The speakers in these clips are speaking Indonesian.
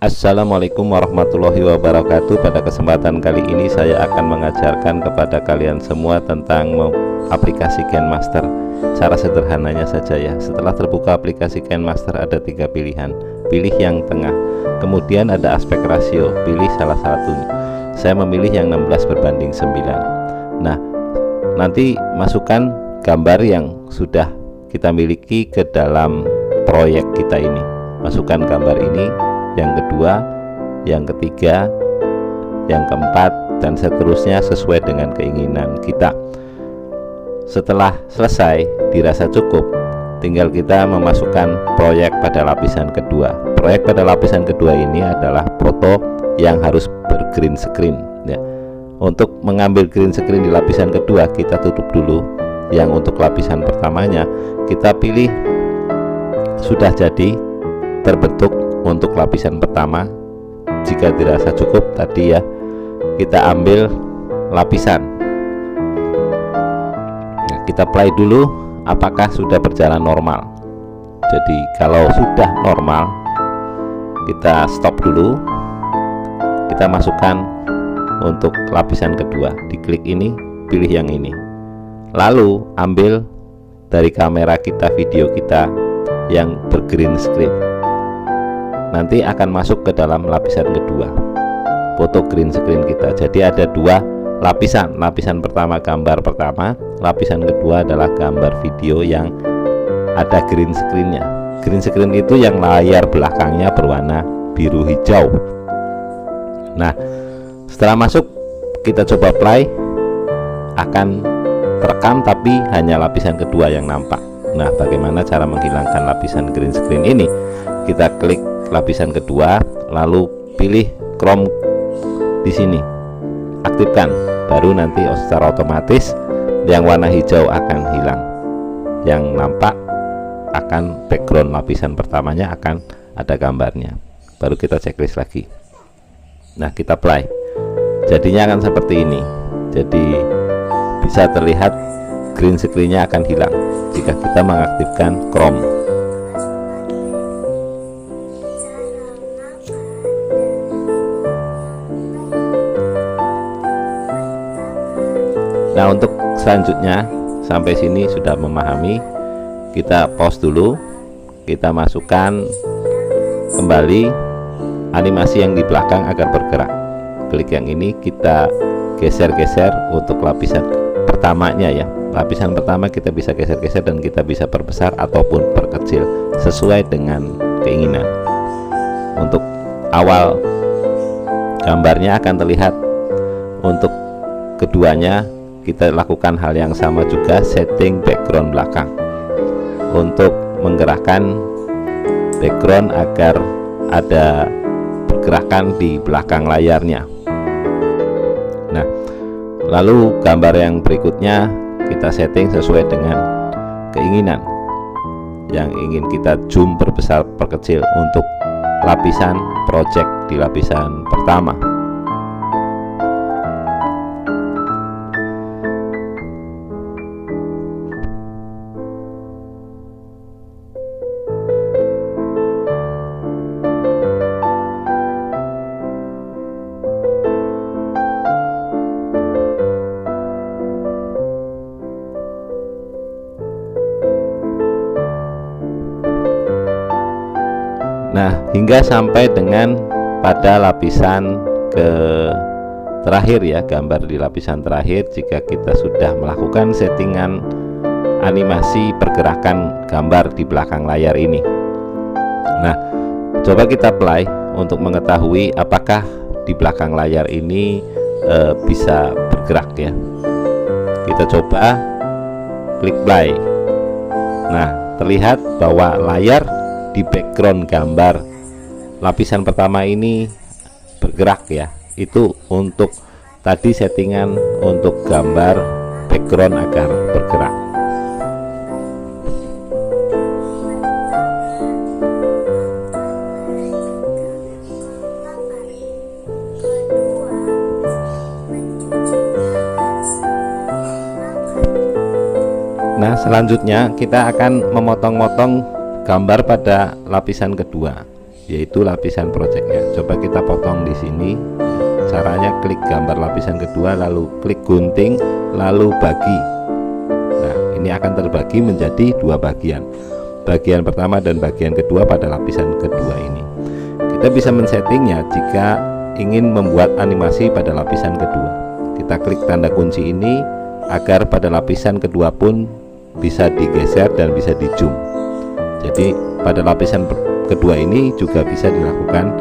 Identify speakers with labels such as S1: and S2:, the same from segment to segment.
S1: Assalamualaikum warahmatullahi wabarakatuh. Pada kesempatan kali ini saya akan mengajarkan kepada kalian semua tentang aplikasi KineMaster. Cara sederhananya saja ya. Setelah terbuka aplikasi KineMaster ada 3 pilihan. Pilih yang tengah. Kemudian ada aspek rasio, pilih salah satunya. Saya memilih yang 16:9. Nah, nanti masukkan gambar yang sudah kita miliki ke dalam proyek kita ini. Masukkan gambar ini, yang kedua, yang ketiga, yang keempat, dan seterusnya sesuai dengan keinginan kita. Setelah selesai dirasa cukup, tinggal kita memasukkan proyek pada lapisan kedua. Proyek pada lapisan kedua ini adalah foto yang harus bergreen screen ya. Untuk mengambil green screen di lapisan kedua, kita tutup dulu. Yang untuk lapisan pertamanya kita pilih sudah jadi terbentuk untuk lapisan pertama. Jika dirasa cukup tadi ya, kita ambil lapisan. Nah, kita play dulu apakah sudah berjalan normal. Jadi kalau sudah normal, kita stop dulu. Kita masukkan untuk lapisan kedua, diklik ini, pilih yang ini, lalu ambil dari kamera kita video kita yang bergreen screen. Nanti akan masuk ke dalam lapisan kedua, foto green screen kita. Jadi ada 2 lapisan. Lapisan pertama gambar pertama, lapisan kedua adalah gambar video yang ada green screennya. Green screen itu yang layar belakangnya berwarna biru hijau. Nah, setelah masuk kita coba play, akan terekam tapi hanya lapisan kedua yang nampak. Nah, bagaimana cara menghilangkan lapisan green screen ini? Kita klik lapisan kedua, lalu pilih Chrome di sini, aktifkan, baru nanti secara otomatis yang warna hijau akan hilang, yang nampak akan background lapisan pertamanya akan ada gambarnya. Baru kita checklist lagi. Nah, kita play, jadinya akan seperti ini. Jadi bisa terlihat green screen-nya akan hilang jika kita mengaktifkan Chrome. Nah, untuk selanjutnya sampai sini sudah memahami, kita pause dulu, kita masukkan kembali animasi yang di belakang agar bergerak. Klik yang ini, kita geser-geser untuk lapisan pertamanya ya. Lapisan pertama kita bisa geser-geser dan kita bisa perbesar ataupun perkecil sesuai dengan keinginan. Untuk awal gambarnya akan terlihat, untuk keduanya kita lakukan hal yang sama juga, setting background belakang untuk menggerakkan background agar ada pergerakan di belakang layarnya. Nah, lalu gambar yang berikutnya kita setting sesuai dengan keinginan, yang ingin kita zoom, perbesar, perkecil untuk lapisan project di lapisan pertama. Nah, hingga sampai dengan pada lapisan ke terakhir ya, gambar di lapisan terakhir. Jika kita sudah melakukan settingan animasi pergerakan gambar di belakang layar ini. Nah, coba kita play untuk mengetahui apakah di belakang layar ini bisa bergerak ya. Kita coba klik play. Nah, terlihat bahwa layar di background gambar lapisan pertama ini bergerak ya. Itu untuk tadi settingan untuk gambar background agar bergerak. Nah, selanjutnya kita akan memotong-motong gambar pada lapisan kedua yaitu lapisan projectnya. Coba kita potong di sini. Caranya klik gambar lapisan kedua, lalu klik gunting, lalu bagi. Nah, ini akan terbagi menjadi dua bagian. Bagian pertama dan bagian kedua pada lapisan kedua ini. Kita bisa men-settingnya jika ingin membuat animasi pada lapisan kedua. Kita klik tanda kunci ini agar pada lapisan kedua pun bisa digeser dan bisa di zoom. Jadi pada lapisan kedua ini juga bisa dilakukan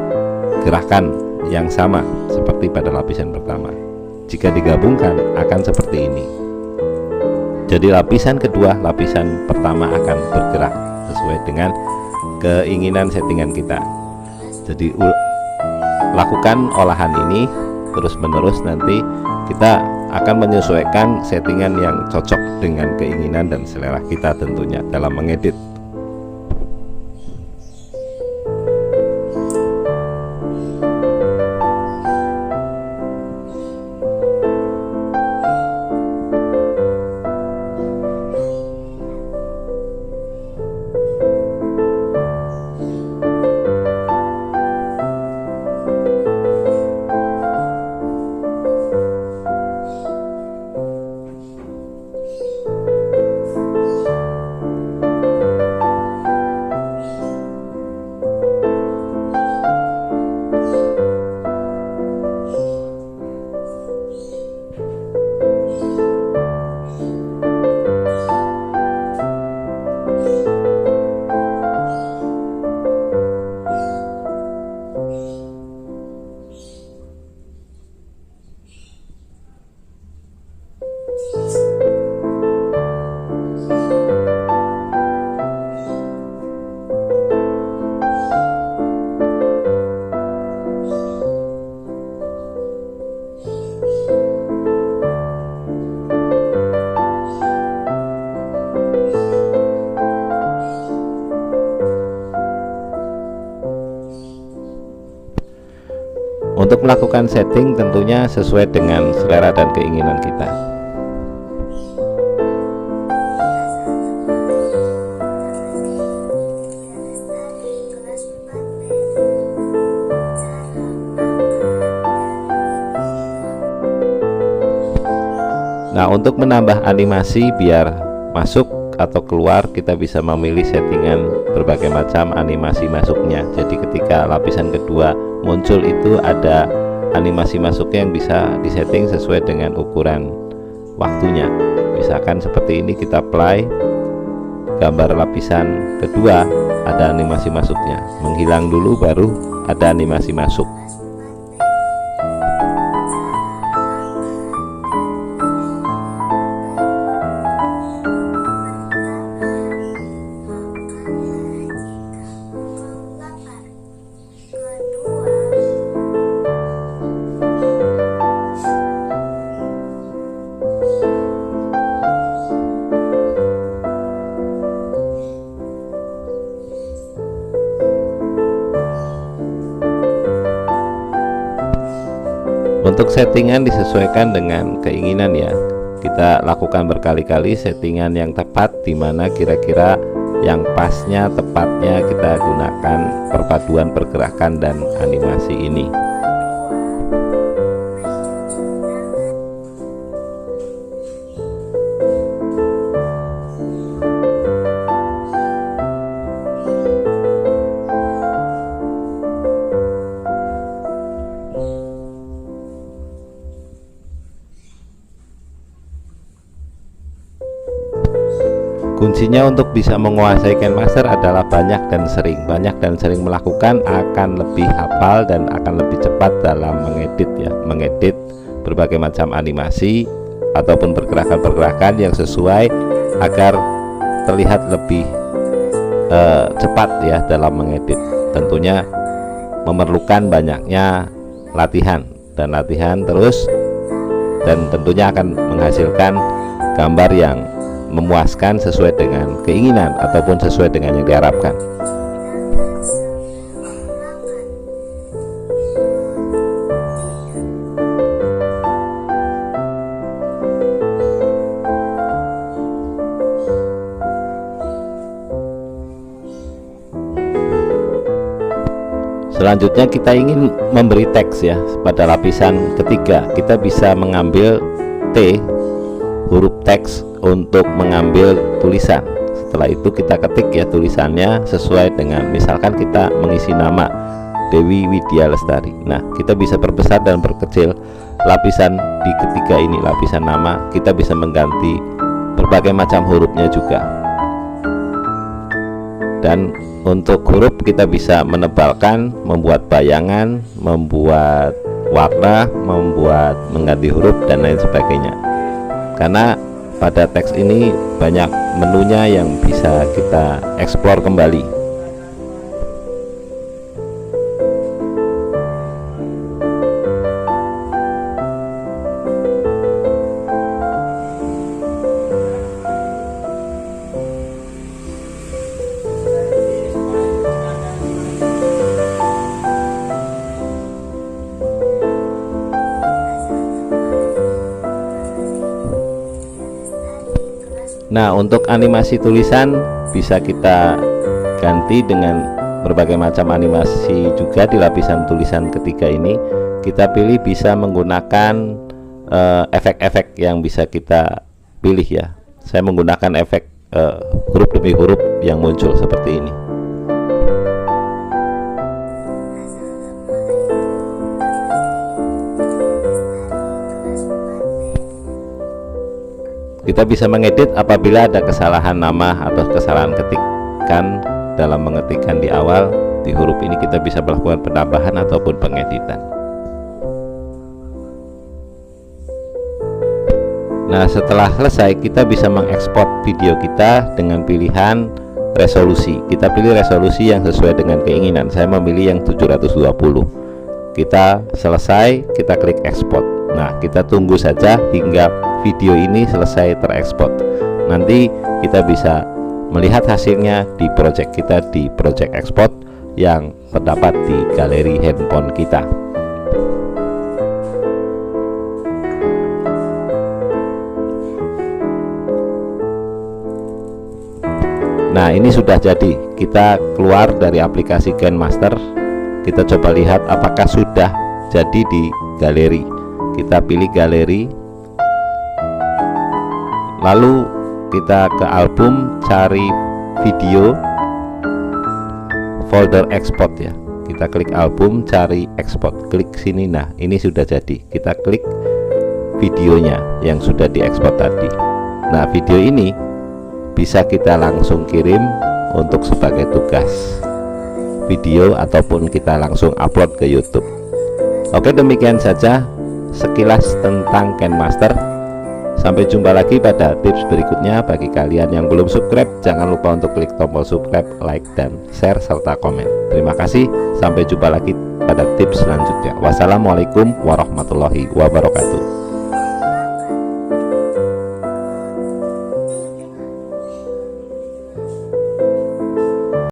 S1: gerakan yang sama seperti pada lapisan pertama. Jika digabungkan akan seperti ini. Jadi lapisan kedua, lapisan pertama akan bergerak sesuai dengan keinginan settingan kita. Jadi lakukan olahan ini terus menerus, nanti kita akan menyesuaikan settingan yang cocok dengan keinginan dan selera kita tentunya dalam mengedit. Untuk melakukan setting tentunya sesuai dengan selera dan keinginan kita. Nah, untuk menambah animasi biar masuk atau keluar, kita bisa memilih settingan berbagai macam animasi masuknya. Jadi ketika lapisan kedua muncul itu ada animasi masuknya yang bisa disetting sesuai dengan ukuran waktunya. Misalkan seperti ini, kita play gambar lapisan kedua, ada animasi masuknya. Menghilang dulu baru ada animasi masuk. Untuk settingan disesuaikan dengan keinginan ya. Kita lakukan berkali-kali settingan yang tepat, dimana kira-kira yang pasnya, tepatnya kita gunakan perpaduan pergerakan dan animasi ini. Kuncinya untuk bisa menguasai KineMaster adalah banyak dan sering. Banyak dan sering melakukan akan lebih hafal dan akan lebih cepat dalam mengedit ya. Mengedit berbagai macam animasi ataupun pergerakan-pergerakan yang sesuai agar terlihat lebih cepat ya dalam mengedit. Tentunya memerlukan banyaknya latihan dan latihan terus, dan tentunya akan menghasilkan gambar yang memuaskan sesuai dengan keinginan ataupun sesuai dengan yang diharapkan. selanjutnya kita ingin memberi teks ya pada lapisan ketiga, kita bisa mengambil T, huruf teks, untuk mengambil tulisan. Setelah itu kita ketik ya tulisannya sesuai dengan, misalkan kita mengisi nama Dewi Widya Lestari. Nah, kita bisa perbesar dan perkecil lapisan di ketiga ini, lapisan nama. Kita bisa mengganti berbagai macam hurufnya juga. Dan untuk huruf kita bisa menebalkan, membuat bayangan, membuat warna, membuat mengganti huruf dan lain sebagainya. Karena pada teks ini banyak menunya yang bisa kita eksplor kembali. Nah, untuk animasi tulisan bisa kita ganti dengan berbagai macam animasi juga di lapisan tulisan ketiga ini. Kita pilih bisa menggunakan efek-efek yang bisa kita pilih ya. Saya menggunakan efek huruf demi huruf yang muncul seperti ini. Kita bisa mengedit apabila ada kesalahan nama atau kesalahan ketikan dalam mengetikkan di awal. Di huruf ini kita bisa melakukan penambahan ataupun pengeditan. Nah, setelah selesai kita bisa mengekspor video kita dengan pilihan resolusi. Kita pilih resolusi yang sesuai dengan keinginan. Saya memilih yang 720. Kita selesai, kita klik ekspor. Nah, kita tunggu saja hingga video ini selesai terekspor. Nanti kita bisa melihat hasilnya di project kita, di project export yang terdapat di galeri handphone kita. Nah, ini sudah jadi. Kita keluar dari aplikasi KineMaster. Kita coba lihat apakah sudah jadi di galeri. Kita pilih galeri, lalu kita ke album, cari video, folder export ya. Kita klik album, cari export, klik sini. Nah, ini sudah jadi. Kita klik videonya yang sudah diekspor tadi. Nah, video ini bisa kita langsung kirim untuk sebagai tugas video ataupun kita langsung upload ke YouTube. Oke, demikian saja sekilas tentang KineMaster. Sampai jumpa lagi pada tips berikutnya. Bagi kalian yang belum subscribe, jangan lupa untuk klik tombol subscribe, like, dan share serta komen. Terima kasih. Sampai jumpa lagi pada tips selanjutnya. Wassalamualaikum warahmatullahi wabarakatuh.